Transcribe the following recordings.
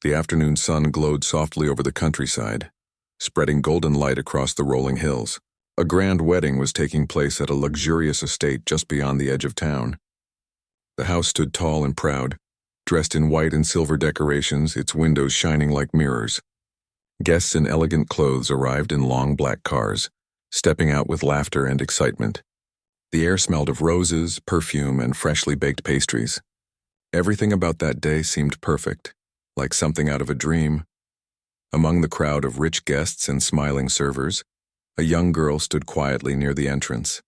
The afternoon sun glowed softly over the countryside, spreading golden light across the rolling hills. A grand wedding was taking place at a luxurious estate just beyond the edge of town. The house stood tall and proud, dressed in white and silver decorations, its windows shining like mirrors. Guests in elegant clothes arrived in long black cars, stepping out with laughter and excitement. The air smelled of roses, perfume, and freshly baked pastries. Everything about that day seemed perfect, like something out of a dream. Among the crowd of rich guests and smiling servers, a young girl stood quietly near the entrance.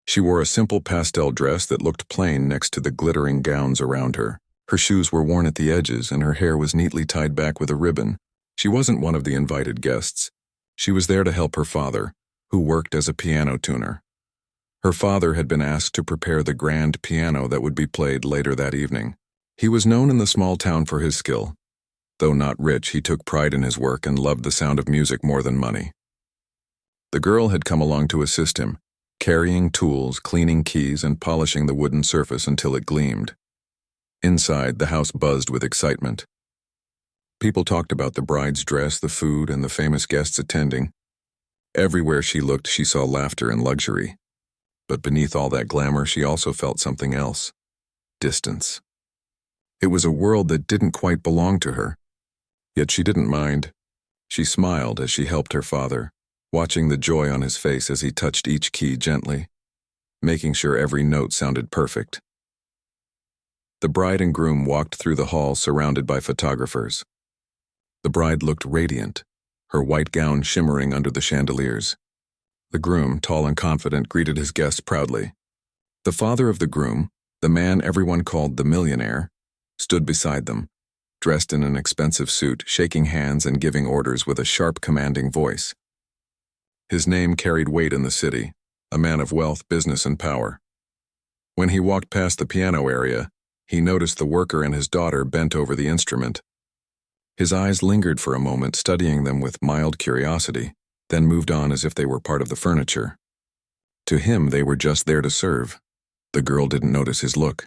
She wore a simple pastel dress that looked plain next to the glittering gowns around her. Her shoes were worn at the edges and her hair was neatly tied back with a ribbon. She wasn't one of the invited guests. She was there to help her father, who worked as a piano tuner. Her father had been asked to prepare the grand piano that would be played later that evening. He was known in the small town for his skill. Though not rich, he took pride in his work and loved the sound of music more than money. The girl had come along to assist him, carrying tools, cleaning keys, and polishing the wooden surface until it gleamed. Inside, the house buzzed with excitement. People talked about the bride's dress, the food, and the famous guests attending. Everywhere she looked, she saw laughter and luxury. But beneath all that glamour, she also felt something else: distance. It was a world that didn't quite belong to her. Yet she didn't mind. She smiled as she helped her father, watching the joy on his face as he touched each key gently, making sure every note sounded perfect. The bride and groom walked through the hall surrounded by photographers. The bride looked radiant, her white gown shimmering under the chandeliers. The groom, tall and confident, greeted his guests proudly. The father of the groom, the man everyone called the millionaire, stood beside them, dressed in an expensive suit, shaking hands and giving orders with a sharp, commanding voice. His name carried weight in the city, a man of wealth, business, and power. When he walked past the piano area, he noticed the worker and his daughter bent over the instrument. His eyes lingered for a moment, studying them with mild curiosity, then moved on as if they were part of the furniture. To him, they were just there to serve. The girl didn't notice his look.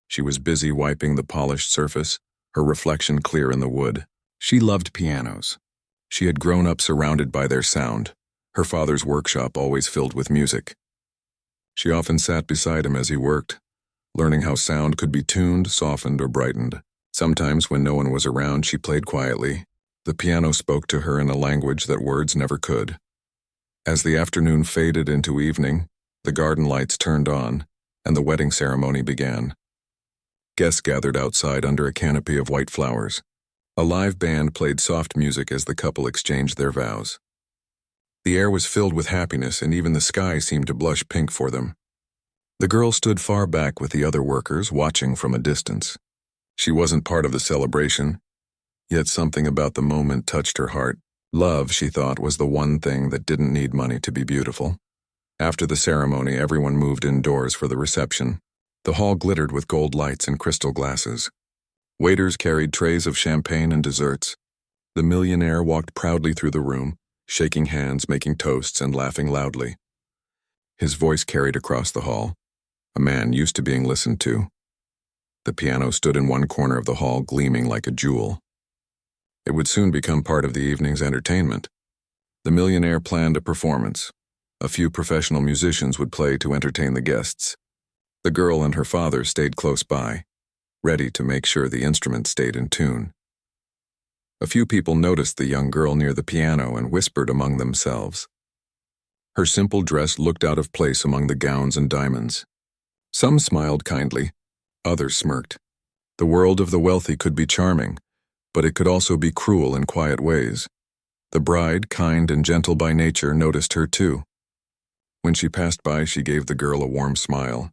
She was busy wiping the polished surface, her reflection clear in the wood. She loved pianos. She had grown up surrounded by their sound, her father's workshop always filled with music. She often sat beside him as he worked, learning how sound could be tuned, softened, or brightened. Sometimes, when no one was around, she played quietly. The piano spoke to her in a language that words never could. As the afternoon faded into evening, the garden lights turned on, and the wedding ceremony began. Guests gathered outside under a canopy of white flowers. A live band played soft music as the couple exchanged their vows. The air was filled with happiness, and even the sky seemed to blush pink for them. The girl stood far back with the other workers, watching from a distance. She wasn't part of the celebration, yet something about the moment touched her heart. Love, she thought, was the one thing that didn't need money to be beautiful. After the ceremony, everyone moved indoors for the reception. The hall glittered with gold lights and crystal glasses. Waiters carried trays of champagne and desserts. The millionaire walked proudly through the room, shaking hands, making toasts, and laughing loudly. His voice carried across the hall, a man used to being listened to. The piano stood in one corner of the hall, gleaming like a jewel. It would soon become part of the evening's entertainment. The millionaire planned a performance. A few professional musicians would play to entertain the guests. The girl and her father stayed close by, ready to make sure the instrument stayed in tune. A few people noticed the young girl near the piano and whispered among themselves. Her simple dress looked out of place among the gowns and diamonds. Some smiled kindly, others smirked. The world of the wealthy could be charming, but it could also be cruel in quiet ways. The bride, kind and gentle by nature, noticed her too. When she passed by, she gave the girl a warm smile.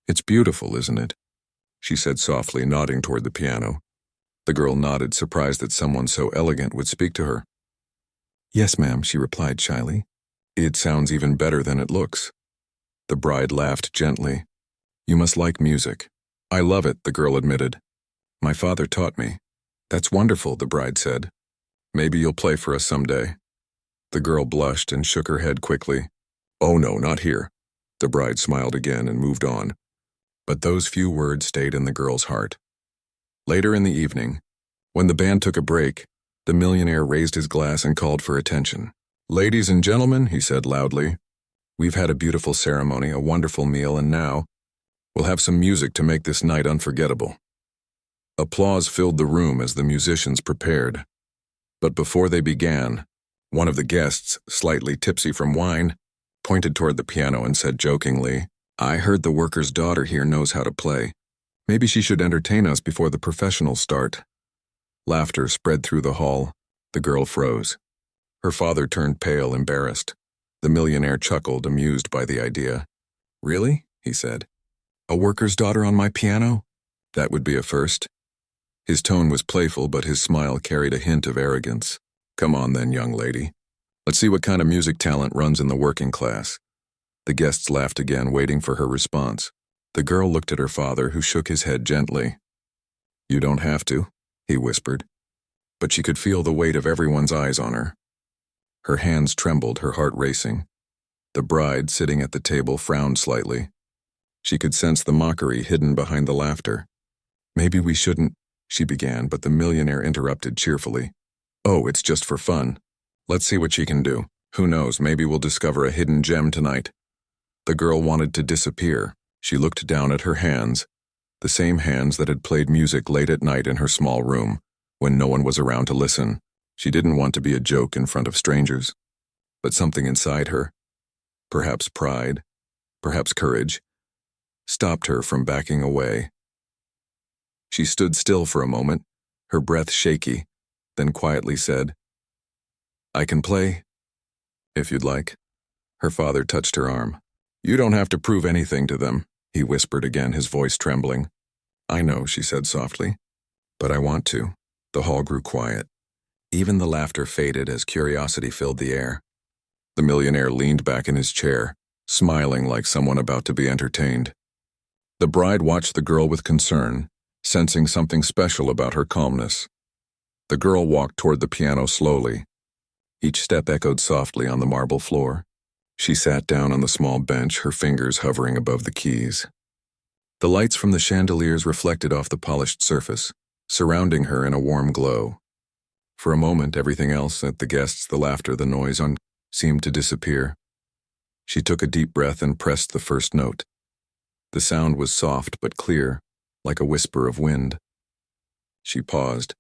"It's beautiful, isn't it?" she said softly, nodding toward the piano. The girl nodded, surprised that someone so elegant would speak to her. "Yes, ma'am," she replied shyly. "It sounds even better than it looks." The bride laughed gently. "You must like music." "I love it," the girl admitted. "My father taught me." "That's wonderful," the bride said. "Maybe you'll play for us someday." The girl blushed and shook her head quickly. "Oh no, not here." The bride smiled again and moved on. But those few words stayed in the girl's heart. Later in the evening, When the band took a break, the millionaire raised his glass and called for attention. "Ladies and gentlemen," he said loudly, "we've had a beautiful ceremony, a wonderful meal, and now we'll have some music to make this night unforgettable." Applause filled the room as the musicians prepared. But before they began, one of the guests, slightly tipsy from wine, pointed toward the piano and said jokingly, "I heard the worker's daughter here knows how to play. Maybe she should entertain us before the professionals start." Laughter spread through the hall. The girl froze. Her father turned pale, embarrassed. The millionaire chuckled, amused by the idea. "Really?" he said. "A worker's daughter on my piano? That would be a first." His tone was playful, but his smile carried a hint of arrogance. "Come on then, young lady. Let's see what kind of music talent runs in the working class." The guests laughed again, waiting for her response. The girl looked at her father, who shook his head gently. "You don't have to," he whispered. But she could feel the weight of everyone's eyes on her. Her hands trembled, her heart racing. The bride, sitting at the table, frowned slightly. She could sense the mockery hidden behind the laughter. "Maybe we shouldn't," she began, but the millionaire interrupted cheerfully. "Oh, it's just for fun. Let's see what she can do. Who knows, maybe we'll discover a hidden gem tonight." The girl wanted to disappear. She looked down at her hands, the same hands that had played music late at night in her small room, when no one was around to listen. She didn't want to be a joke in front of strangers. But something inside her, perhaps pride, perhaps courage, stopped her from backing away. She stood still for a moment, her breath shaky, then quietly said, "I can play, if you'd like." Her father touched her arm. "You don't have to prove anything to them," he whispered again, his voice trembling. "I know," she said softly, "but I want to." The hall grew quiet. Even the laughter faded as curiosity filled the air. The millionaire leaned back in his chair, smiling like someone about to be entertained. The bride watched the girl with concern, sensing something special about her calmness. The girl walked toward the piano slowly. Each step echoed softly on the marble floor. She sat down on the small bench, her fingers hovering above the keys. The lights from the chandeliers reflected off the polished surface, surrounding her in a warm glow. For a moment, everything else, the guests, the laughter, the noise, seemed to disappear. She took a deep breath and pressed the first note. The sound was soft but clear, like a whisper of wind. She paused,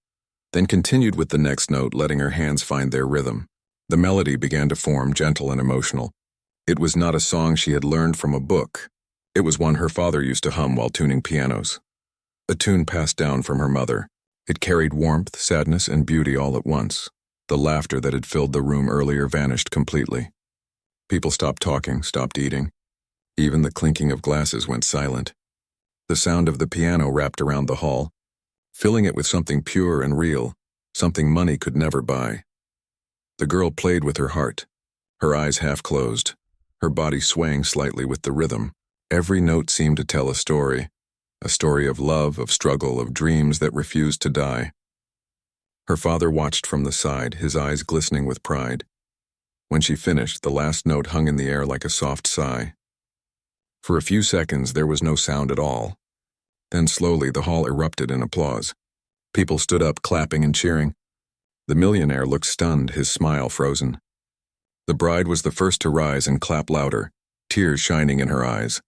then continued with the next note, letting her hands find their rhythm. The melody began to form, gentle and emotional. It was not a song she had learned from a book. It was one her father used to hum while tuning pianos. A tune passed down from her mother. It carried warmth, sadness, and beauty all at once. The laughter that had filled the room earlier vanished completely. People stopped talking, stopped eating. Even the clinking of glasses went silent. The sound of the piano wrapped around the hall, filling it with something pure and real, something money could never buy. The girl played with her heart, her eyes half closed, her body swaying slightly with the rhythm. Every note seemed to tell a story of love, of struggle, of dreams that refused to die. Her father watched from the side, his eyes glistening with pride. When she finished, the last note hung in the air like a soft sigh. For a few seconds, there was no sound at all. Then slowly, the hall erupted in applause. People stood up, clapping and cheering. The millionaire looked stunned, his smile frozen. The bride was the first to rise and clap louder, tears shining in her eyes.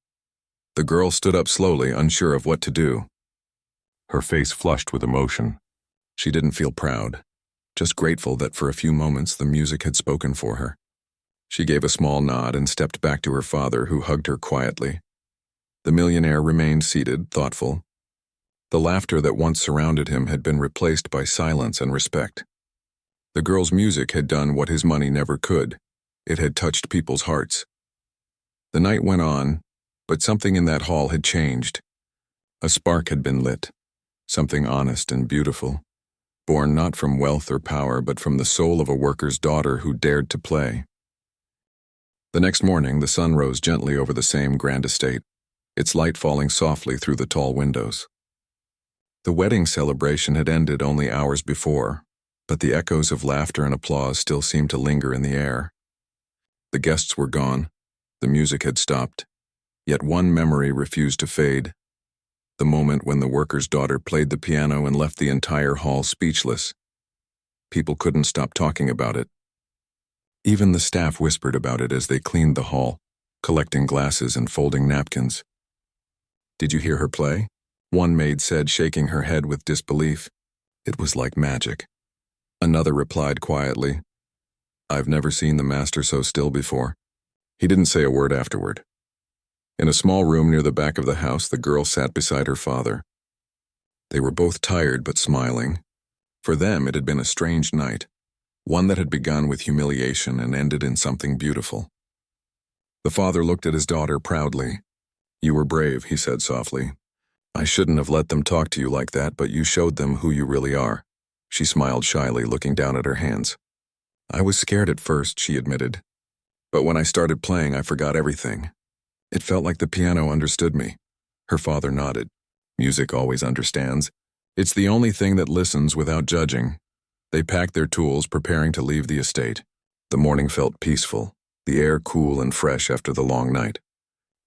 The girl stood up slowly, unsure of what to do. Her face flushed with emotion. She didn't feel proud, just grateful that for a few moments the music had spoken for her. She gave a small nod and stepped back to her father, who hugged her quietly. The millionaire remained seated, thoughtful. The laughter that once surrounded him had been replaced by silence and respect. The girl's music had done what his money never could. It had touched people's hearts. The night went on, but something in that hall had changed. A spark had been lit, something honest and beautiful, born not from wealth or power, but from the soul of a worker's daughter who dared to play. The next morning, the sun rose gently over the same grand estate, its light falling softly through the tall windows. The wedding celebration had ended only hours before, but the echoes of laughter and applause still seemed to linger in the air. The guests were gone, the music had stopped, yet one memory refused to fade. the moment when the worker's daughter played the piano and left the entire hall speechless. People couldn't stop talking about it. Even the staff whispered about it as they cleaned the hall, collecting glasses and folding napkins. "Did you hear her play?" one maid said, shaking her head with disbelief. "It was like magic." Another replied quietly, "I've never seen the master so still before." He didn't say a word afterward. In a small room near the back of the house, the girl sat beside her father. They were both tired but smiling. For them, it had been a strange night, one that had begun with humiliation and ended in something beautiful. The father looked at his daughter proudly. "You were brave," he said softly. "I shouldn't have let them talk to you like that, but you showed them who you really are." She smiled shyly, looking down at her hands. "I was scared at first," she admitted. "But when I started playing, I forgot everything. It felt like the piano understood me." Her father nodded. "Music always understands. It's the only thing that listens without judging." They packed their tools, preparing to leave the estate. The morning felt peaceful, the air cool and fresh after the long night.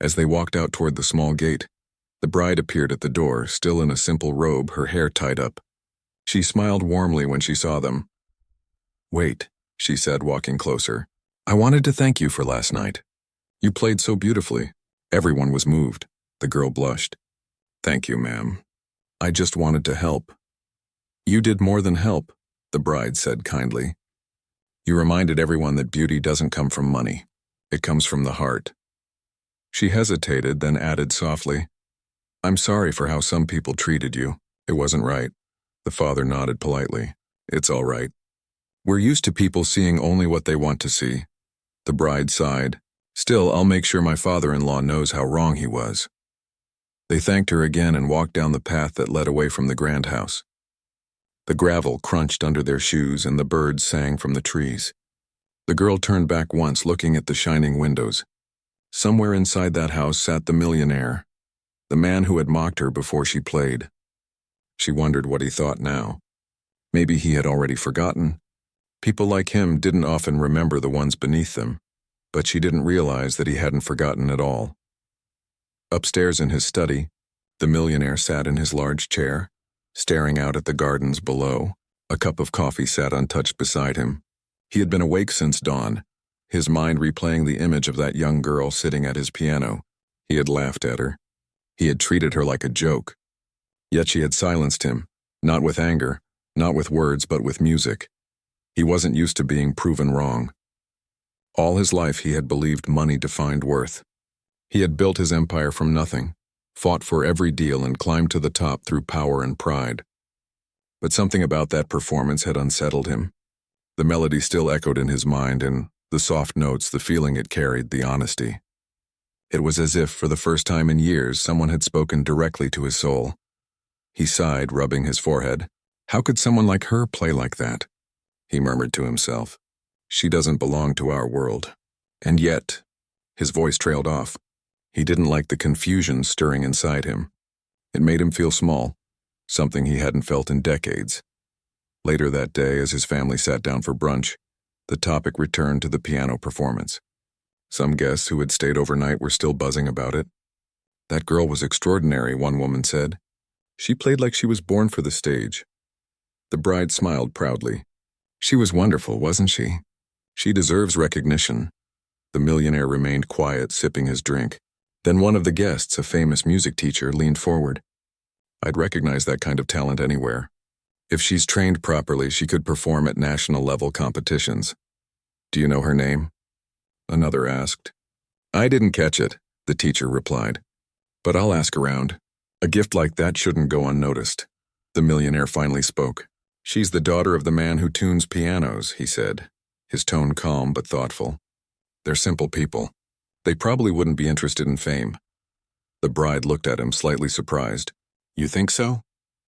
As they walked out toward the small gate, the bride appeared at the door, still in a simple robe, her hair tied up. She smiled warmly when she saw them. "Wait," she said, walking closer. "I wanted to thank you for last night. You played so beautifully." Everyone was moved. The girl blushed. "Thank you, ma'am. I just wanted to help." "You did more than help," the bride said kindly. "You reminded everyone that beauty doesn't come from money. It comes from the heart." She hesitated, then added softly, "I'm sorry for how some people treated you. It wasn't right." The father nodded politely. "It's all right. We're used to people seeing only what they want to see." The bride sighed. "Still, I'll make sure my father-in-law knows how wrong he was." They thanked her again and walked down the path that led away from the grand house. The gravel crunched under their shoes and the birds sang from the trees. The girl turned back once, looking at the shining windows. Somewhere inside that house sat the millionaire, the man who had mocked her before she played. She wondered what he thought now. Maybe he had already forgotten. People like him didn't often remember the ones beneath them, but she didn't realize that he hadn't forgotten at all. Upstairs in his study, the millionaire sat in his large chair, staring out at the gardens below. A cup of coffee sat untouched beside him. He had been awake since dawn, his mind replaying the image of that young girl sitting at his piano. He had laughed at her. He had treated her like a joke. Yet she had silenced him, not with anger, not with words, but with music. He wasn't used to being proven wrong. All his life he had believed money defined worth. He had built his empire from nothing, fought for every deal and climbed to the top through power and pride. But something about that performance had unsettled him. The melody still echoed in his mind, and the soft notes, the feeling it carried, the honesty. It was as if, for the first time in years, someone had spoken directly to his soul. He sighed, rubbing his forehead. How could someone like her play like that? He murmured to himself. She doesn't belong to our world. And yet, his voice trailed off. He didn't like the confusion stirring inside him. It made him feel small, something he hadn't felt in decades. Later that day, as his family sat down for brunch, the topic returned to the piano performance. Some guests who had stayed overnight were still buzzing about it. "That girl was extraordinary," one woman said. "She played like she was born for the stage." The bride smiled proudly. "She was wonderful, wasn't she? She deserves recognition." The millionaire remained quiet, sipping his drink. Then one of the guests, a famous music teacher, leaned forward. "I'd recognize that kind of talent anywhere. If she's trained properly, she could perform at national-level competitions." "Do you know her name?" another asked. "I didn't catch it," the teacher replied. "But I'll ask around. A gift like that shouldn't go unnoticed." The millionaire finally spoke. "She's the daughter of the man who tunes pianos," he said, his tone calm but thoughtful. "They're simple people. They probably wouldn't be interested in fame." The bride looked at him, slightly surprised. "You think so?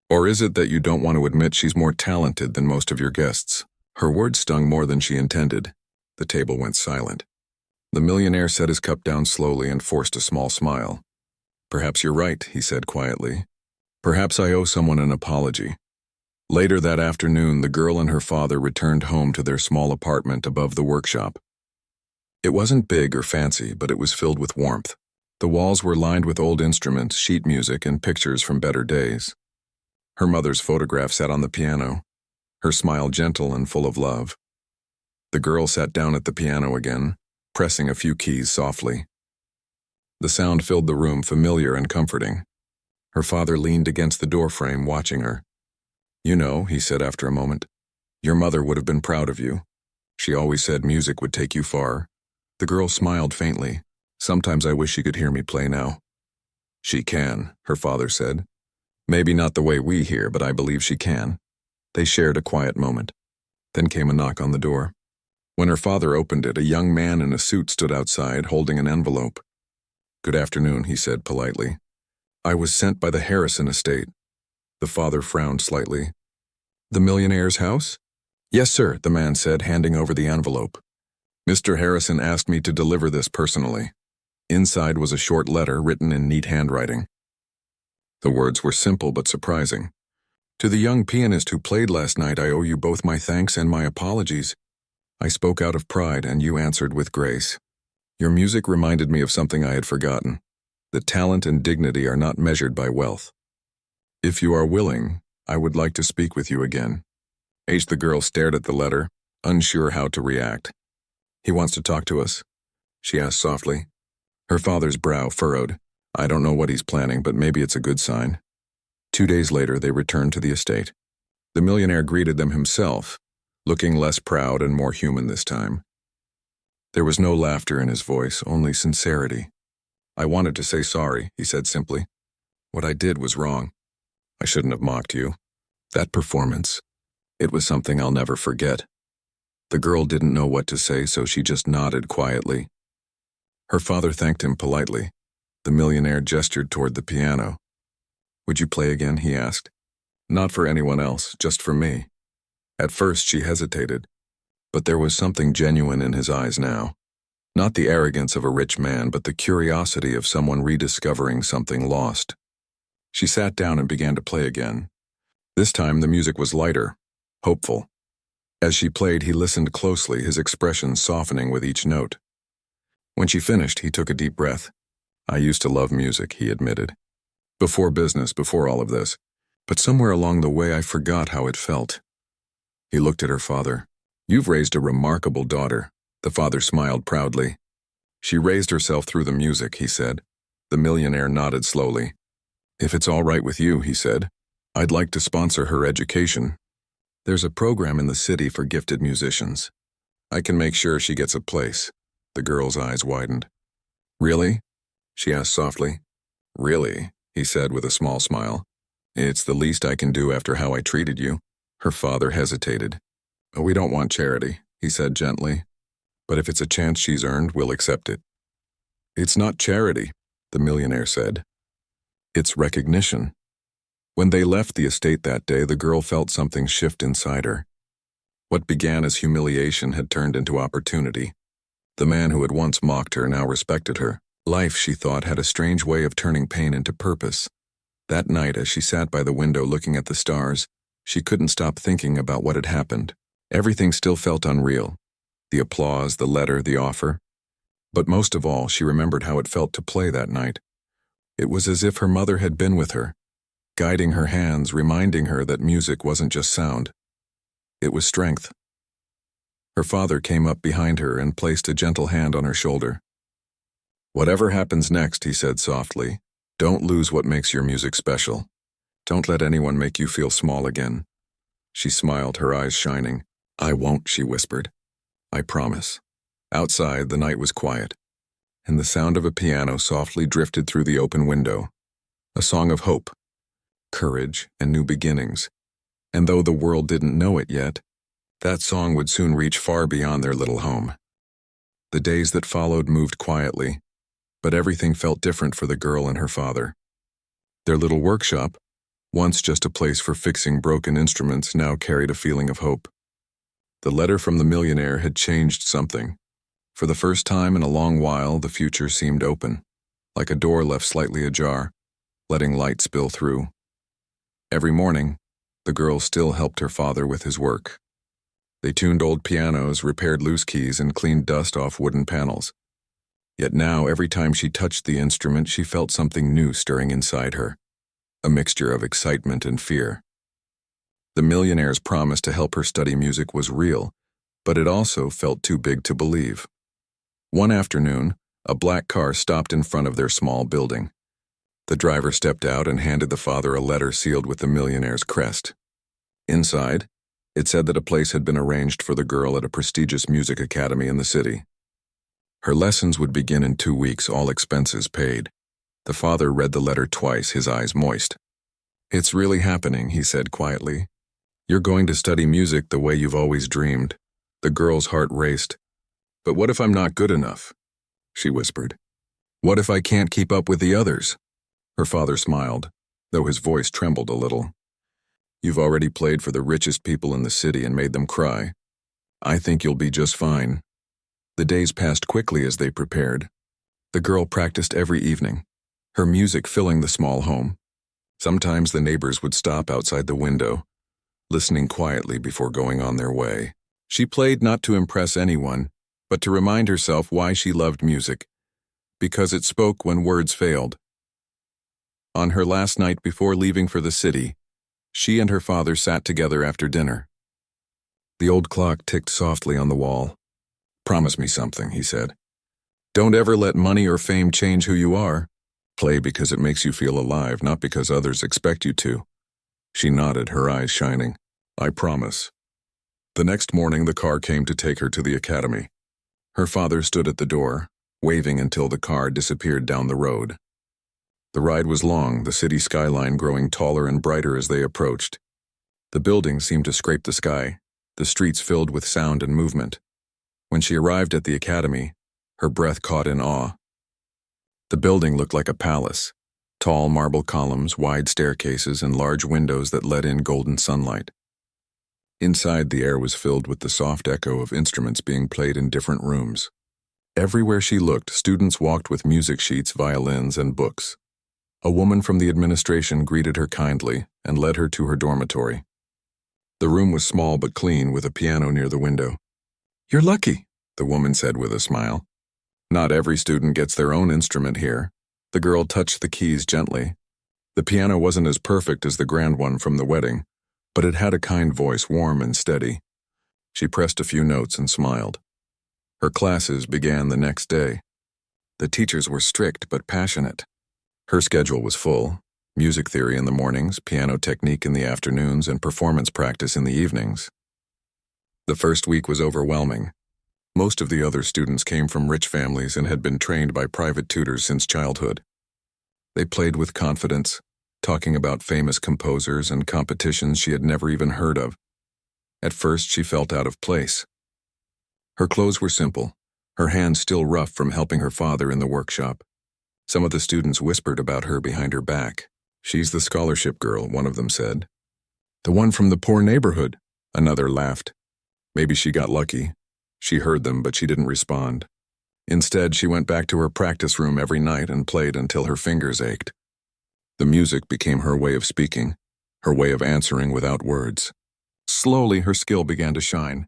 Or is it that you don't want to admit she's more talented than most of your guests?" Her words stung more than she intended. The table went silent. The millionaire set his cup down slowly and forced a small smile. "Perhaps you're right," he said quietly. "Perhaps I owe someone an apology." Later that afternoon, the girl and her father returned home to their small apartment above the workshop. It wasn't big or fancy, but it was filled with warmth. The walls were lined with old instruments, sheet music, and pictures from better days. Her mother's photograph sat on the piano, her smile gentle and full of love. The girl sat down at the piano again, pressing a few keys softly. The sound filled the room, familiar and comforting. Her father leaned against the doorframe, watching her. "You know," he said after a moment, "your mother would have been proud of you. She always said music would take you far." The girl smiled faintly. "Sometimes I wish she could hear me play now." "She can," her father said. "Maybe not the way we hear, but I believe she can." They shared a quiet moment. Then came a knock on the door. When her father opened it, a young man in a suit stood outside, holding an envelope. "Good afternoon," he said politely. "I was sent by the Harrison estate." The father frowned slightly. "The millionaire's house?" "Yes, sir," the man said, handing over the envelope. "Mr. Harrison asked me to deliver this personally." Inside was a short letter written in neat handwriting. The words were simple but surprising. "To the young pianist who played last night, I owe you both my thanks and my apologies. I spoke out of pride, and you answered with grace. Your music reminded me of something I had forgotten, that talent and dignity are not measured by wealth. If you are willing, I would like to speak with you again." The girl stared at the letter, unsure how to react. "He wants to talk to us?" she asked softly. Her father's brow furrowed. "I don't know what he's planning, but maybe it's a good sign." 2 days later, they returned to the estate. The millionaire greeted them himself, looking less proud and more human this time. There was no laughter in his voice, only sincerity. "I wanted to say sorry," he said simply. "What I did was wrong. I shouldn't have mocked you. That performance, it was something I'll never forget." The girl didn't know what to say, so she just nodded quietly. Her father thanked him politely. The millionaire gestured toward the piano. "Would you play again?" he asked. "Not for anyone else, just for me." At first she hesitated, but there was something genuine in his eyes now. Not the arrogance of a rich man, but the curiosity of someone rediscovering something lost. She sat down and began to play again. This time the music was lighter, hopeful. As she played, he listened closely, his expression softening with each note. When she finished, he took a deep breath. "I used to love music," he admitted. "Before business, before all of this. But somewhere along the way I forgot how it felt." He looked at her father. "You've raised a remarkable daughter." The father smiled proudly. "She raised herself through the music," he said. The millionaire nodded slowly. "If it's all right with you," he said, "I'd like to sponsor her education. There's a program in the city for gifted musicians. I can make sure she gets a place." The girl's eyes widened. "Really?" she asked softly. "Really?" he said with a small smile. "It's the least I can do after how I treated you." Her father hesitated. "We don't want charity," he said gently. "But if it's a chance she's earned, we'll accept it." "It's not charity," the millionaire said. "It's recognition." When they left the estate that day, the girl felt something shift inside her. What began as humiliation had turned into opportunity. The man who had once mocked her now respected her. Life, she thought, had a strange way of turning pain into purpose. That night, as she sat by the window looking at the stars, she couldn't stop thinking about what had happened. Everything still felt unreal. The applause, the letter, the offer. But most of all, she remembered how it felt to play that night. It was as if her mother had been with her, guiding her hands, reminding her that music wasn't just sound. It was strength. Her father came up behind her and placed a gentle hand on her shoulder. "Whatever happens next," he said softly, "don't lose what makes your music special. Don't let anyone make you feel small again." She smiled, her eyes shining. "I won't," she whispered. "I promise." Outside, the night was quiet, and the sound of a piano softly drifted through the open window. A song of hope, courage, and new beginnings. And though the world didn't know it yet, that song would soon reach far beyond their little home. The days that followed moved quietly, but everything felt different for the girl and her father. Their little workshop, once just a place for fixing broken instruments, now carried a feeling of hope. The letter from the millionaire had changed something. For the first time in a long while, the future seemed open, like a door left slightly ajar, letting light spill through. Every morning, the girl still helped her father with his work. They tuned old pianos, repaired loose keys, and cleaned dust off wooden panels. Yet now, every time she touched the instrument, she felt something new stirring inside her, a mixture of excitement and fear. The millionaire's promise to help her study music was real, but it also felt too big to believe. One afternoon, a black car stopped in front of their small building. The driver stepped out and handed the father a letter sealed with the millionaire's crest. Inside, it said that a place had been arranged for the girl at a prestigious music academy in the city. Her lessons would begin in 2 weeks, all expenses paid. The father read the letter twice, his eyes moist. "It's really happening," he said quietly. "You're going to study music the way you've always dreamed." The girl's heart raced. "But what if I'm not good enough?" she whispered. "What if I can't keep up with the others?" Her father smiled, though his voice trembled a little. "You've already played for the richest people in the city and made them cry. I think you'll be just fine." The days passed quickly as they prepared. The girl practiced every evening, her music filling the small home. Sometimes the neighbors would stop outside the window, listening quietly before going on their way. She played not to impress anyone, but to remind herself why she loved music, because it spoke when words failed. On her last night before leaving for the city, she and her father sat together after dinner. The old clock ticked softly on the wall. "Promise me something," he said. "Don't ever let money or fame change who you are. Play because it makes you feel alive, not because others expect you to." She nodded, her eyes shining. "I promise." The next morning, the car came to take her to the academy. Her father stood at the door, waving until the car disappeared down the road. The ride was long, the city skyline growing taller and brighter as they approached. The buildings seemed to scrape the sky, the streets filled with sound and movement. When she arrived at the academy, her breath caught in awe. The building looked like a palace, tall marble columns, wide staircases, and large windows that let in golden sunlight. Inside, the air was filled with the soft echo of instruments being played in different rooms. Everywhere she looked, students walked with music sheets, violins, and books. A woman from the administration greeted her kindly and led her to her dormitory. The room was small but clean, with a piano near the window. "You're lucky," the woman said with a smile. "Not every student gets their own instrument here." The girl touched the keys gently. The piano wasn't as perfect as the grand one from the wedding, but it had a kind voice, warm and steady. She pressed a few notes and smiled. Her classes began the next day. The teachers were strict but passionate. Her schedule was full: music theory in the mornings, piano technique in the afternoons, and performance practice in the evenings. The first week was overwhelming. Most of the other students came from rich families and had been trained by private tutors since childhood. They played with confidence, talking about famous composers and competitions she had never even heard of. At first, she felt out of place. Her clothes were simple, her hands still rough from helping her father in the workshop. Some of the students whispered about her behind her back. "She's the scholarship girl," one of them said. "The one from the poor neighborhood," another laughed. Maybe she got lucky. She heard them, but she didn't respond. Instead, she went back to her practice room every night and played until her fingers ached. The music became her way of speaking, her way of answering without words. Slowly, her skill began to shine.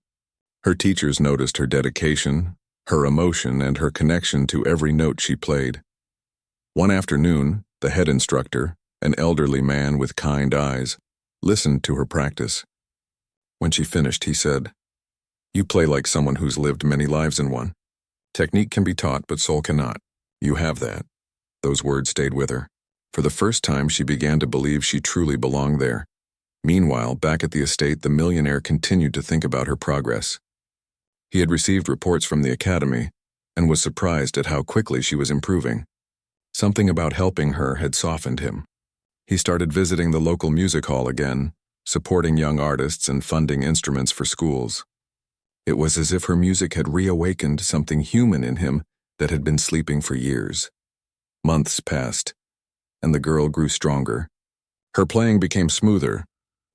Her teachers noticed her dedication, her emotion, and her connection to every note she played. One afternoon, the head instructor, an elderly man with kind eyes, listened to her practice. When she finished, he said, "You play like someone who's lived many lives in one. Technique can be taught, but soul cannot. You have that." Those words stayed with her. For the first time, she began to believe she truly belonged there. Meanwhile, back at the estate, the millionaire continued to think about her progress. He had received reports from the academy and was surprised at how quickly she was improving. Something about helping her had softened him. He started visiting the local music hall again, supporting young artists and funding instruments for schools. It was as if her music had reawakened something human in him that had been sleeping for years. Months passed, and the girl grew stronger. Her playing became smoother,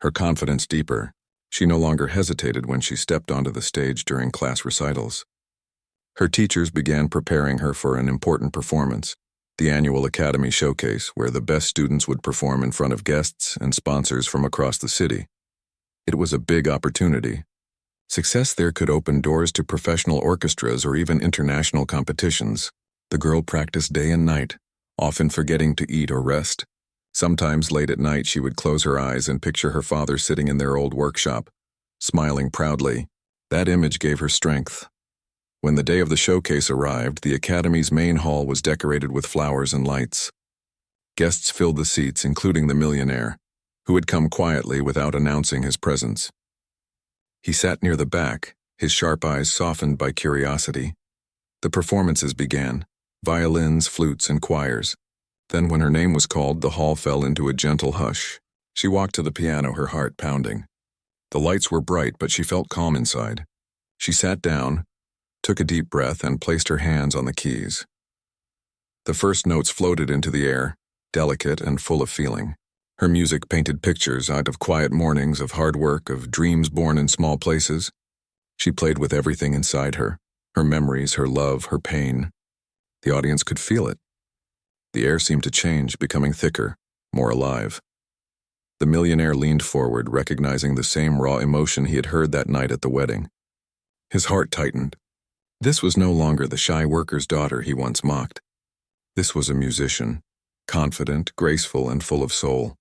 her confidence deeper. She no longer hesitated when she stepped onto the stage during class recitals. Her teachers began preparing her for an important performance, the annual Academy Showcase, where the best students would perform in front of guests and sponsors from across the city. It was a big opportunity. Success there could open doors to professional orchestras or even international competitions. The girl practiced day and night, often forgetting to eat or rest. Sometimes late at night she would close her eyes and picture her father sitting in their old workshop, smiling proudly. That image gave her strength. When the day of the showcase arrived, the Academy's main hall was decorated with flowers and lights. Guests filled the seats, including the millionaire, who had come quietly without announcing his presence. He sat near the back, his sharp eyes softened by curiosity. The performances began, violins, flutes, and choirs. Then when her name was called, the hall fell into a gentle hush. She walked to the piano, her heart pounding. The lights were bright, but she felt calm inside. She sat down, took a deep breath, and placed her hands on the keys. The first notes floated into the air, delicate and full of feeling. Her music painted pictures out of quiet mornings, of hard work, of dreams born in small places. She played with everything inside her memories, her love, her pain. The audience could feel it. The air seemed to change, becoming thicker, more alive. The millionaire leaned forward, recognizing the same raw emotion he had heard that night at the wedding. His heart tightened. This was no longer the shy worker's daughter he once mocked. This was a musician, confident, graceful, and full of soul.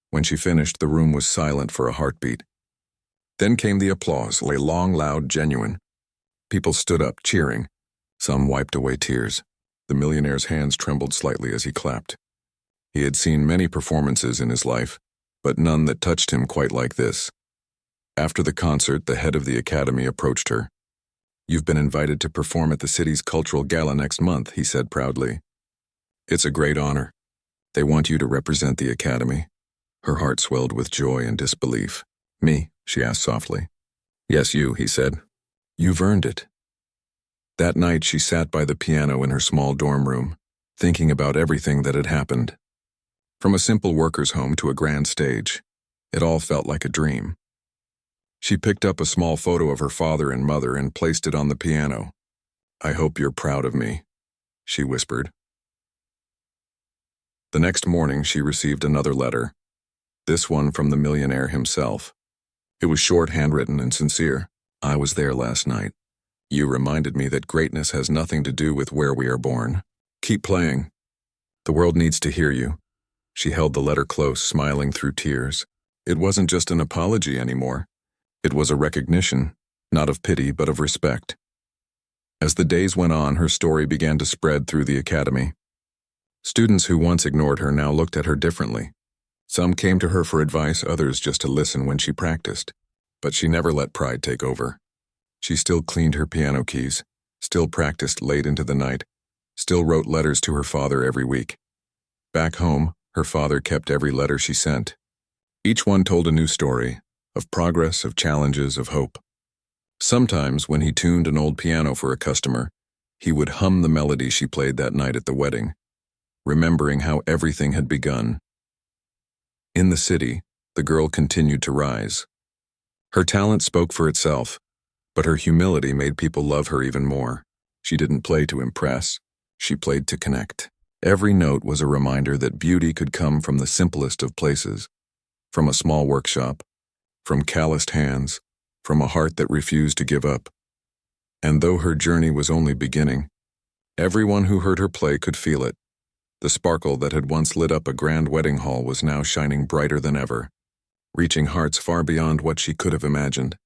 When she finished, the room was silent for a heartbeat. Then came the applause, long, loud, genuine. People stood up, cheering. Some wiped away tears. The millionaire's hands trembled slightly as he clapped. He had seen many performances in his life, but none that touched him quite like this. After the concert, the head of the Academy approached her. "You've been invited to perform at the city's cultural gala next month," he said proudly. "It's a great honor. They want you to represent the Academy." Her heart swelled with joy and disbelief. "Me?" she asked softly. "Yes, you," he said. "You've earned it." That night she sat by the piano in her small dorm room, thinking about everything that had happened. From a simple worker's home to a grand stage, it all felt like a dream. She picked up a small photo of her father and mother and placed it on the piano. "I hope you're proud of me," she whispered. The next morning she received another letter, this one from the millionaire himself. It was short, handwritten, and sincere. "I was there last night. You reminded me that greatness has nothing to do with where we are born. Keep playing. The world needs to hear you." She held the letter close, smiling through tears. It wasn't just an apology anymore. It was a recognition, not of pity, but of respect. As the days went on, her story began to spread through the Academy. Students who once ignored her now looked at her differently. Some came to her for advice, others just to listen when she practiced. But she never let pride take over. She still cleaned her piano keys, still practiced late into the night, still wrote letters to her father every week. Back home, her father kept every letter she sent. Each one told a new story, of progress, of challenges, of hope. Sometimes, when he tuned an old piano for a customer, he would hum the melody she played that night at the wedding, remembering how everything had begun. In the city, the girl continued to rise. Her talent spoke for itself, but her humility made people love her even more. She didn't play to impress, she played to connect. Every note was a reminder that beauty could come from the simplest of places, from a small workshop, from calloused hands, from a heart that refused to give up. And though her journey was only beginning, everyone who heard her play could feel it. The sparkle that had once lit up a grand wedding hall was now shining brighter than ever, reaching hearts far beyond what she could have imagined.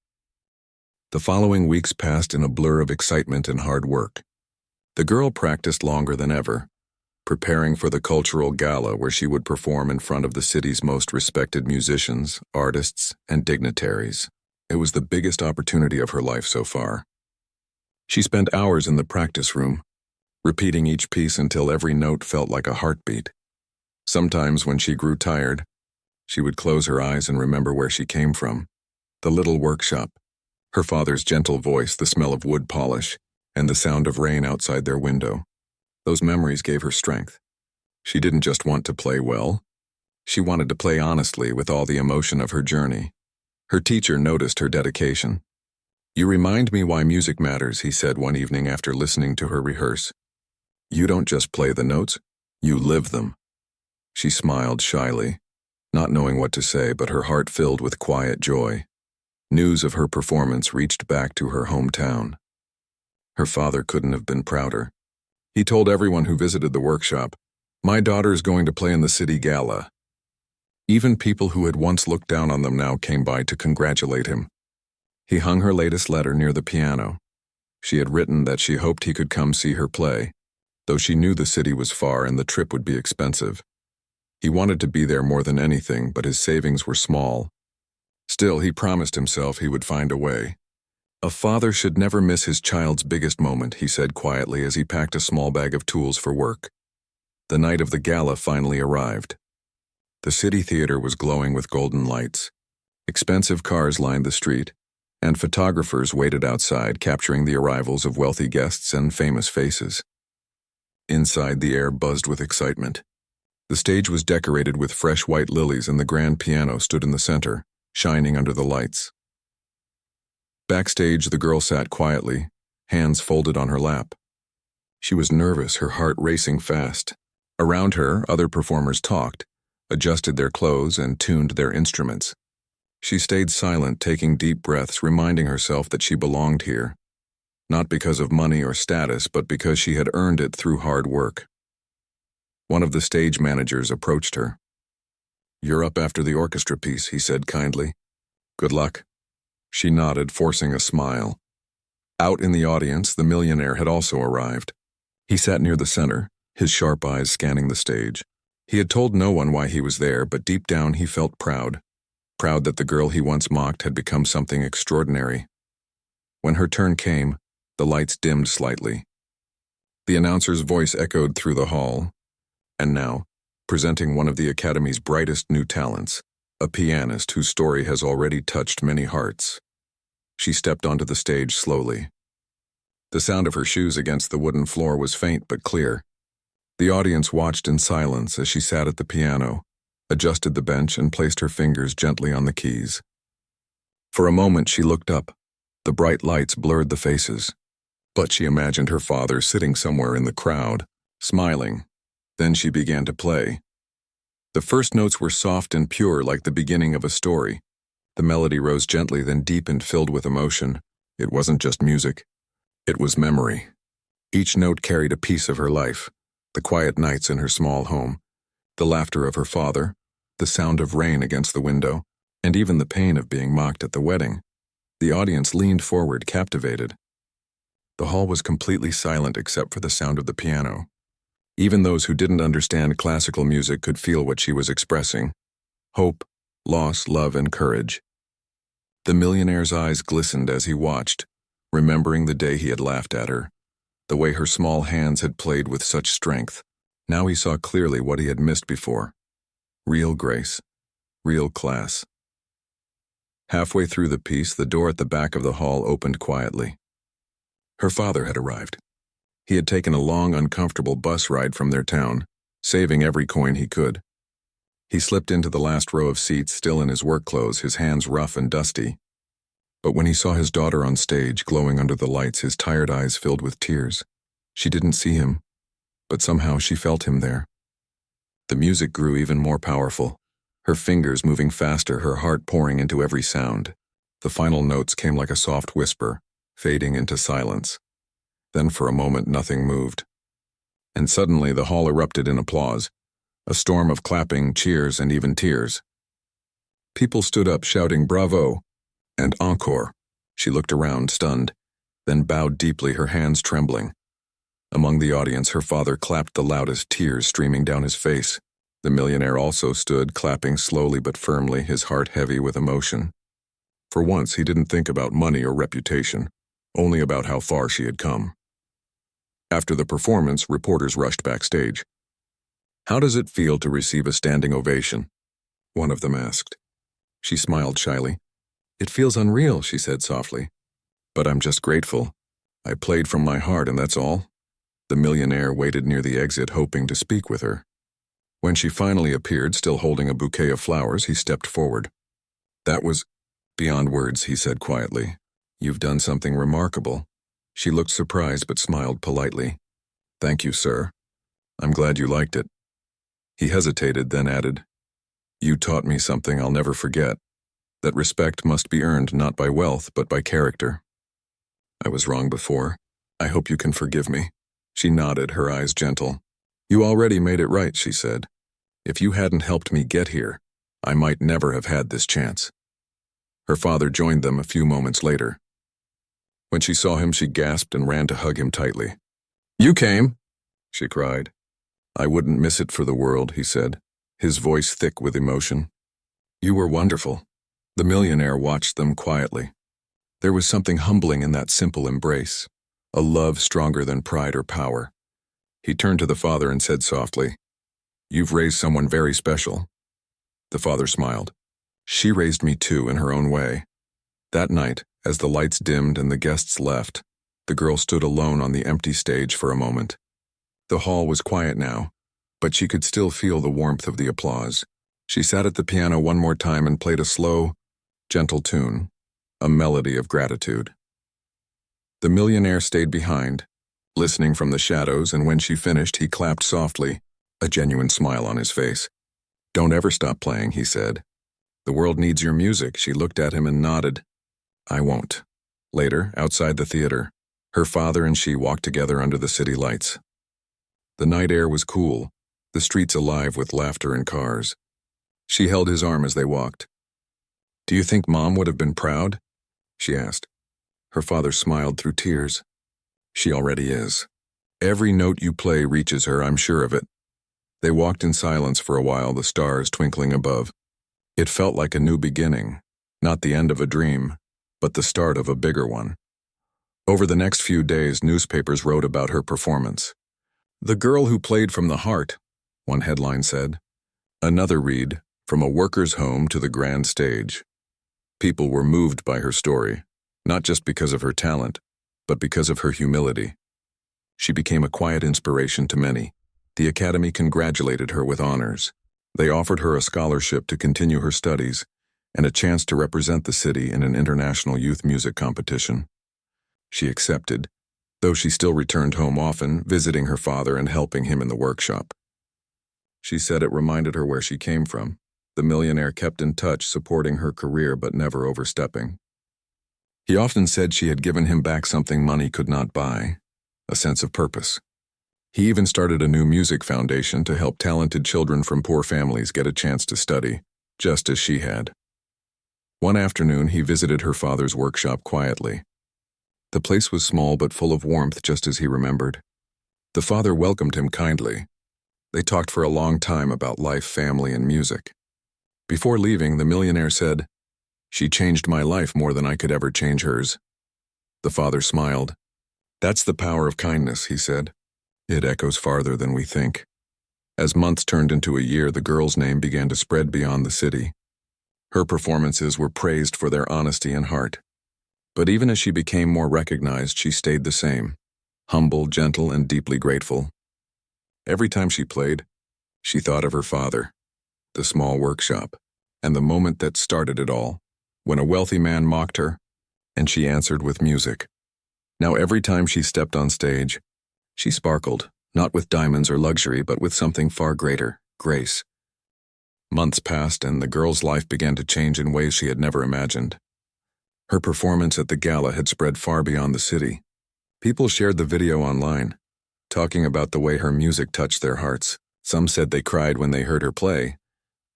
The following weeks passed in a blur of excitement and hard work. The girl practiced longer than ever, preparing for the cultural gala where she would perform in front of the city's most respected musicians, artists, and dignitaries. It was the biggest opportunity of her life so far. She spent hours in the practice room, repeating each piece until every note felt like a heartbeat. Sometimes when she grew tired, she would close her eyes and remember where she came from. The little workshop, her father's gentle voice, the smell of wood polish, and the sound of rain outside their window. Those memories gave her strength. She didn't just want to play well. She wanted to play honestly with all the emotion of her journey. Her teacher noticed her dedication. "You remind me why music matters," he said one evening after listening to her rehearse. "You don't just play the notes, you live them." She smiled shyly, not knowing what to say, but her heart filled with quiet joy. News of her performance reached back to her hometown. Her father couldn't have been prouder. He told everyone who visited the workshop, "My daughter is going to play in the city gala." Even people who had once looked down on them now came by to congratulate him. He hung her latest letter near the piano. She had written that she hoped he could come see her play, though she knew the city was far and the trip would be expensive. He wanted to be there more than anything, but his savings were small. Still, he promised himself he would find a way. A father should never miss his child's biggest moment, he said quietly as he packed a small bag of tools for work. The night of the gala finally arrived. The city theater was glowing with golden lights. Expensive cars lined the street, and photographers waited outside, capturing the arrivals of wealthy guests and famous faces. Inside, the air buzzed with excitement. The stage was decorated with fresh white lilies and the grand piano stood in the center, shining under the lights. Backstage, the girl sat quietly, hands folded on her lap. She was nervous, her heart racing fast. Around her, other performers talked, adjusted their clothes, and tuned their instruments. She stayed silent, taking deep breaths, reminding herself that she belonged here. Not because of money or status, but because she had earned it through hard work. One of the stage managers approached her. "You're up after the orchestra piece," he said kindly. "Good luck." She nodded, forcing a smile. Out in the audience, the millionaire had also arrived. He sat near the center, his sharp eyes scanning the stage. He had told no one why he was there, but deep down he felt proud. Proud that the girl he once mocked had become something extraordinary. When her turn came, the lights dimmed slightly. The announcer's voice echoed through the hall. And now, presenting one of the Academy's brightest new talents, a pianist whose story has already touched many hearts. She stepped onto the stage slowly. The sound of her shoes against the wooden floor was faint but clear. The audience watched in silence as she sat at the piano, adjusted the bench, and placed her fingers gently on the keys. For a moment she looked up. The bright lights blurred the faces. But she imagined her father sitting somewhere in the crowd, smiling. Then she began to play. The first notes were soft and pure, like the beginning of a story. The melody rose gently, then deepened, filled with emotion. It wasn't just music. It was memory. Each note carried a piece of her life. The quiet nights in her small home, the laughter of her father, the sound of rain against the window, and even the pain of being mocked at the wedding. The audience leaned forward, captivated. The hall was completely silent except for the sound of the piano. Even those who didn't understand classical music could feel what she was expressing: hope, loss, love, and courage. The millionaire's eyes glistened as he watched, remembering the day he had laughed at her, the way her small hands had played with such strength. Now he saw clearly what he had missed before: real grace, real class. Halfway through the piece, the door at the back of the hall opened quietly. Her father had arrived. He had taken a long, uncomfortable bus ride from their town, saving every coin he could. He slipped into the last row of seats, still in his work clothes, his hands rough and dusty. But when he saw his daughter on stage, glowing under the lights, his tired eyes filled with tears. She didn't see him, but somehow she felt him there. The music grew even more powerful, her fingers moving faster, her heart pouring into every sound. The final notes came like a soft whisper, fading into silence. Then for a moment nothing moved. And suddenly the hall erupted in applause, a storm of clapping, cheers, and even tears. People stood up shouting "Bravo!" and "Encore!" She looked around, stunned, then bowed deeply, her hands trembling. Among the audience, her father clapped the loudest, tears streaming down his face. The millionaire also stood, clapping slowly but firmly, his heart heavy with emotion. For once, he didn't think about money or reputation, only about how far she had come. After the performance, reporters rushed backstage. "How does it feel to receive a standing ovation?" one of them asked. She smiled shyly. "It feels unreal," she said softly. "But I'm just grateful. I played from my heart, and that's all." The millionaire waited near the exit, hoping to speak with her. When she finally appeared, still holding a bouquet of flowers, he stepped forward. "That was beyond words," he said quietly. "You've done something remarkable." She looked surprised but smiled politely. "Thank you, sir. I'm glad you liked it." He hesitated, then added, "You taught me something I'll never forget, that respect must be earned not by wealth but by character. I was wrong before. I hope you can forgive me." She nodded, her eyes gentle. You already made it right, she said. If you hadn't helped me get here, I might never have had this chance. Her father joined them a few moments later. When she saw him, she gasped and ran to hug him tightly. You came, she cried. I wouldn't miss it for the world, he said, his voice thick with emotion. You were wonderful. The millionaire watched them quietly. There was something humbling in that simple embrace, a love stronger than pride or power. He turned to the father and said softly, You've raised someone very special. The father smiled. She raised me too in her own way. That night, as the lights dimmed and the guests left, the girl stood alone on the empty stage for a moment. The hall was quiet now, but she could still feel the warmth of the applause. She sat at the piano one more time and played a slow, gentle tune, a melody of gratitude. The millionaire stayed behind, listening from the shadows, and when she finished, he clapped softly, a genuine smile on his face. Don't ever stop playing, he said. The world needs your music. She looked at him and nodded. I won't. Later, outside the theater, her father and she walked together under the city lights. The night air was cool, the streets alive with laughter and cars. She held his arm as they walked. Do you think Mom would have been proud? She asked. Her father smiled through tears. She already is. Every note you play reaches her, I'm sure of it. They walked in silence for a while, the stars twinkling above. It felt like a new beginning, not the end of a dream, but the start of a bigger one. Over the next few days, newspapers wrote about her performance. The girl who played from the heart, one headline said. Another read, from a worker's home to the grand stage. People were moved by her story, not just because of her talent, but because of her humility. She became a quiet inspiration to many. The Academy congratulated her with honors. They offered her a scholarship to continue her studies and a chance to represent the city in an international youth music competition. She accepted, though she still returned home often, visiting her father and helping him in the workshop. She said it reminded her where she came from. The millionaire kept in touch, supporting her career but never overstepping. He often said she had given him back something money could not buy, a sense of purpose. He even started a new music foundation to help talented children from poor families get a chance to study, just as she had. One afternoon, he visited her father's workshop quietly. The place was small but full of warmth, just as he remembered. The father welcomed him kindly. They talked for a long time about life, family, and music. Before leaving, the millionaire said, She changed my life more than I could ever change hers. The father smiled. That's the power of kindness, he said. It echoes farther than we think. As months turned into a year, the girl's name began to spread beyond the city. Her performances were praised for their honesty and heart. But even as she became more recognized, she stayed the same, humble, gentle, and deeply grateful. Every time she played, she thought of her father, the small workshop, and the moment that started it all, when a wealthy man mocked her, and she answered with music. Now every time she stepped on stage, she sparkled, not with diamonds or luxury, but with something far greater, grace. Months passed, and the girl's life began to change in ways she had never imagined. Her performance at the gala had spread far beyond the city. People shared the video online, talking about the way her music touched their hearts. Some said they cried when they heard her play.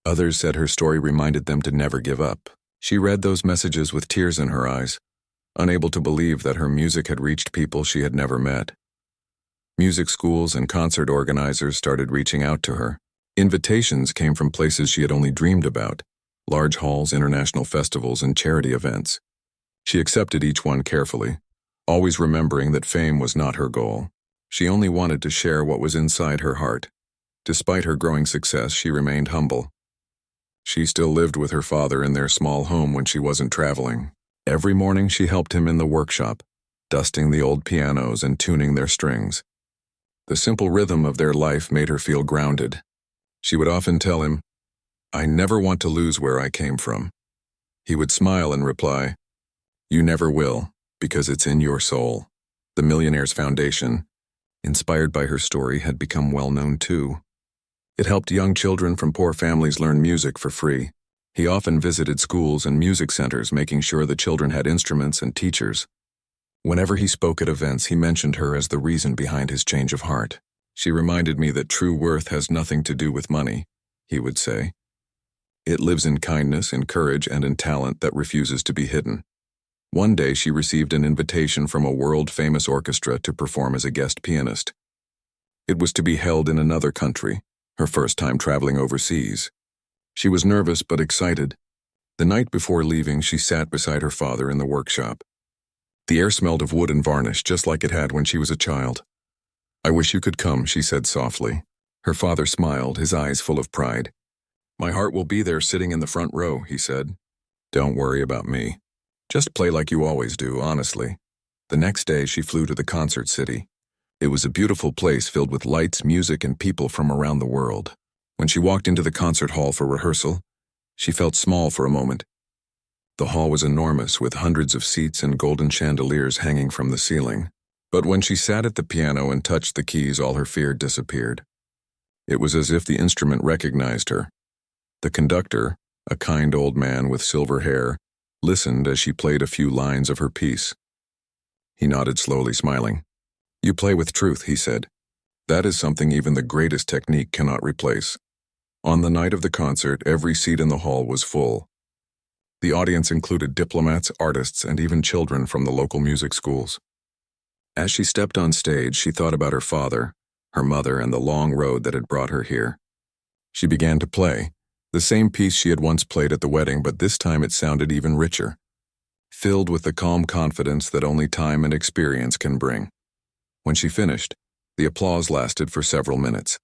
Others said her story reminded them to never give up. She read those messages with tears in her eyes, unable to believe that her music had reached people she had never met. Music schools and concert organizers started reaching out to her. Invitations came from places she had only dreamed about, large halls, international festivals, and charity events. She accepted each one carefully, always remembering that fame was not her goal. She only wanted to share what was inside her heart. Despite her growing success, she remained humble. She still lived with her father in their small home when she wasn't traveling. Every morning she helped him in the workshop, dusting the old pianos and tuning their strings. The simple rhythm of their life made her feel grounded. She would often tell him, "I never want to lose where I came from." He would smile and reply, "You never will, because it's in your soul." The Millionaire's Foundation, inspired by her story, had become well known too. It helped young children from poor families learn music for free. He often visited schools and music centers, making sure the children had instruments and teachers. Whenever he spoke at events, he mentioned her as the reason behind his change of heart. She reminded me that true worth has nothing to do with money, he would say. It lives in kindness, in courage, and in talent that refuses to be hidden. One day she received an invitation from a world-famous orchestra to perform as a guest pianist. It was to be held in another country, her first time traveling overseas. She was nervous but excited. The night before leaving, she sat beside her father in the workshop. The air smelled of wood and varnish, just like it had when she was a child. "I wish you could come," she said softly. Her father smiled, his eyes full of pride. "My heart will be there sitting in the front row," he said. "Don't worry about me. Just play like you always do, honestly." The next day, she flew to the concert city. It was a beautiful place filled with lights, music, and people from around the world. When she walked into the concert hall for rehearsal, she felt small for a moment. The hall was enormous, with hundreds of seats and golden chandeliers hanging from the ceiling. But when she sat at the piano and touched the keys, all her fear disappeared. It was as if the instrument recognized her. The conductor, a kind old man with silver hair, listened as she played a few lines of her piece. He nodded slowly, smiling. "You play with truth," he said. "That is something even the greatest technique cannot replace." On the night of the concert, every seat in the hall was full. The audience included diplomats, artists, and even children from the local music schools. As she stepped on stage, she thought about her father, her mother, and the long road that had brought her here. She began to play, the same piece she had once played at the wedding, but this time it sounded even richer, filled with the calm confidence that only time and experience can bring. When she finished, the applause lasted for several minutes.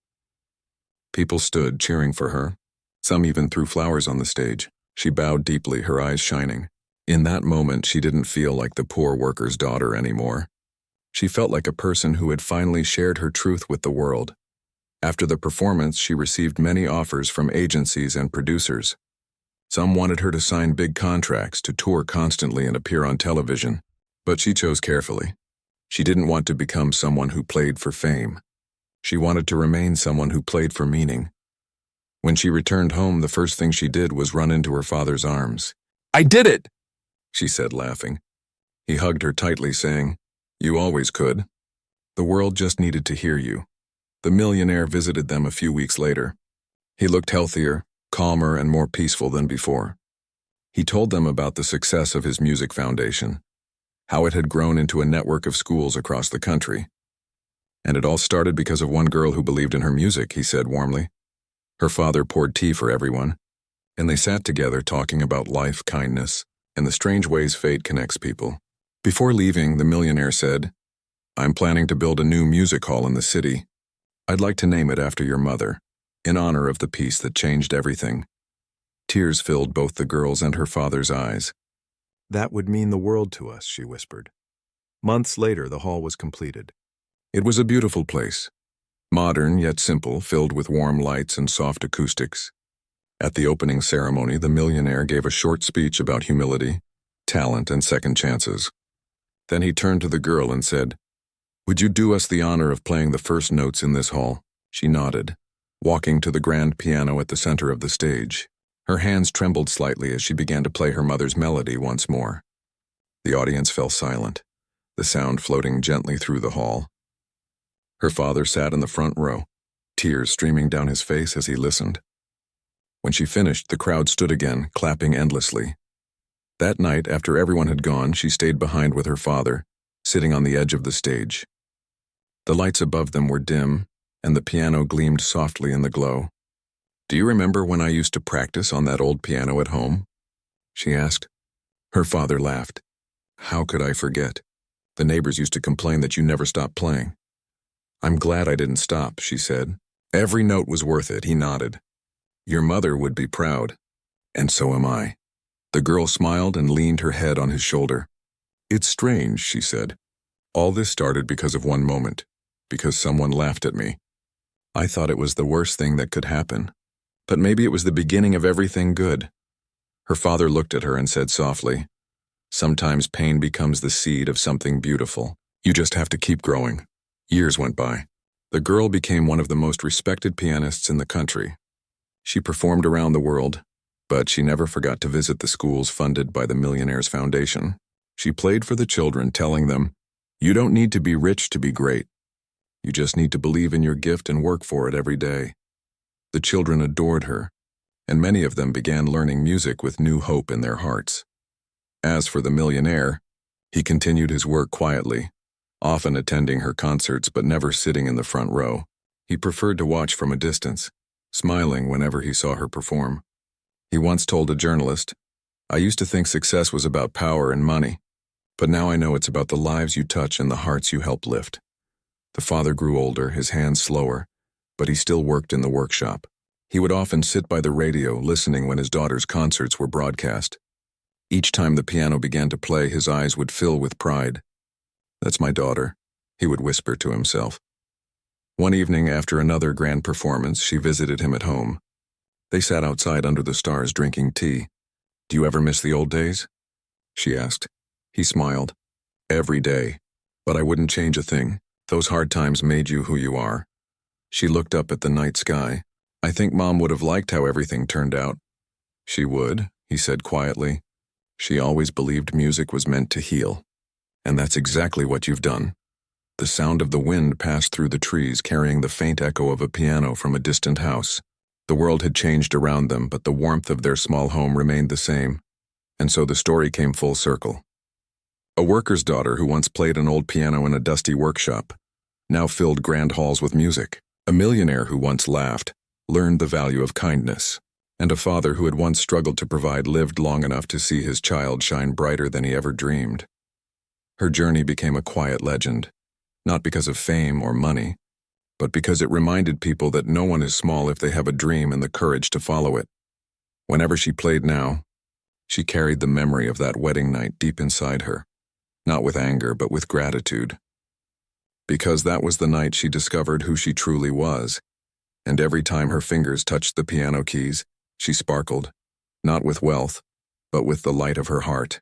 People stood, cheering for her. Some even threw flowers on the stage. She bowed deeply, her eyes shining. In that moment, she didn't feel like the poor worker's daughter anymore. She felt like a person who had finally shared her truth with the world. After the performance, she received many offers from agencies and producers. Some wanted her to sign big contracts, to tour constantly and appear on television. But she chose carefully. She didn't want to become someone who played for fame. She wanted to remain someone who played for meaning. When she returned home, the first thing she did was run into her father's arms. "I did it!" she said, laughing. He hugged her tightly, saying, "You always could. The world just needed to hear you." The millionaire visited them a few weeks later. He looked healthier, calmer, and more peaceful than before. He told them about the success of his music foundation, how it had grown into a network of schools across the country. "And it all started because of one girl who believed in her music," he said warmly. Her father poured tea for everyone, and they sat together talking about life, kindness, and the strange ways fate connects people. Before leaving, the millionaire said, "I'm planning to build a new music hall in the city. I'd like to name it after your mother, in honor of the piece that changed everything." Tears filled both the girl's and her father's eyes. "That would mean the world to us," she whispered. Months later, the hall was completed. It was a beautiful place. Modern yet simple, filled with warm lights and soft acoustics. At the opening ceremony, the millionaire gave a short speech about humility, talent, and second chances. Then he turned to the girl and said, "Would you do us the honor of playing the first notes in this hall?" She nodded, walking to the grand piano at the center of the stage. Her hands trembled slightly as she began to play her mother's melody once more. The audience fell silent, the sound floating gently through the hall. Her father sat in the front row, tears streaming down his face as he listened. When she finished, the crowd stood again, clapping endlessly. That night, after everyone had gone, she stayed behind with her father, sitting on the edge of the stage. The lights above them were dim, and the piano gleamed softly in the glow. "Do you remember when I used to practice on that old piano at home?" she asked. Her father laughed. "How could I forget? The neighbors used to complain that you never stopped playing." "I'm glad I didn't stop," she said. "Every note was worth it," he nodded. "Your mother would be proud, and so am I." The girl smiled and leaned her head on his shoulder. "It's strange," she said. "All this started because of one moment, because someone laughed at me. I thought it was the worst thing that could happen, but maybe it was the beginning of everything good." Her father looked at her and said softly, "Sometimes pain becomes the seed of something beautiful. You just have to keep growing." Years went by. The girl became one of the most respected pianists in the country. She performed around the world, but she never forgot to visit the schools funded by the Millionaire's Foundation. She played for the children, telling them, "You don't need to be rich to be great. You just need to believe in your gift and work for it every day." The children adored her, and many of them began learning music with new hope in their hearts. As for the millionaire, he continued his work quietly, often attending her concerts but never sitting in the front row. He preferred to watch from a distance, smiling whenever he saw her perform. He once told a journalist, "I used to think success was about power and money, but now I know it's about the lives you touch and the hearts you help lift." The father grew older, his hands slower, but he still worked in the workshop. He would often sit by the radio listening when his daughter's concerts were broadcast. Each time the piano began to play, his eyes would fill with pride. "That's my daughter," he would whisper to himself. One evening, after another grand performance, she visited him at home. They sat outside under the stars drinking tea. "Do you ever miss the old days?" she asked. He smiled. "Every day. But I wouldn't change a thing. Those hard times made you who you are." She looked up at the night sky. "I think Mom would have liked how everything turned out." "She would," he said quietly. "She always believed music was meant to heal. And that's exactly what you've done." The sound of the wind passed through the trees, carrying the faint echo of a piano from a distant house. The world had changed around them, but the warmth of their small home remained the same. And so the story came full circle. A worker's daughter who once played an old piano in a dusty workshop now filled grand halls with music. A millionaire who once laughed learned the value of kindness. And a father who had once struggled to provide lived long enough to see his child shine brighter than he ever dreamed. Her journey became a quiet legend, not because of fame or money, but because it reminded people that no one is small if they have a dream and the courage to follow it. Whenever she played now, she carried the memory of that wedding night deep inside her, not with anger but with gratitude. Because that was the night she discovered who she truly was, and every time her fingers touched the piano keys, she sparkled, not with wealth, but with the light of her heart.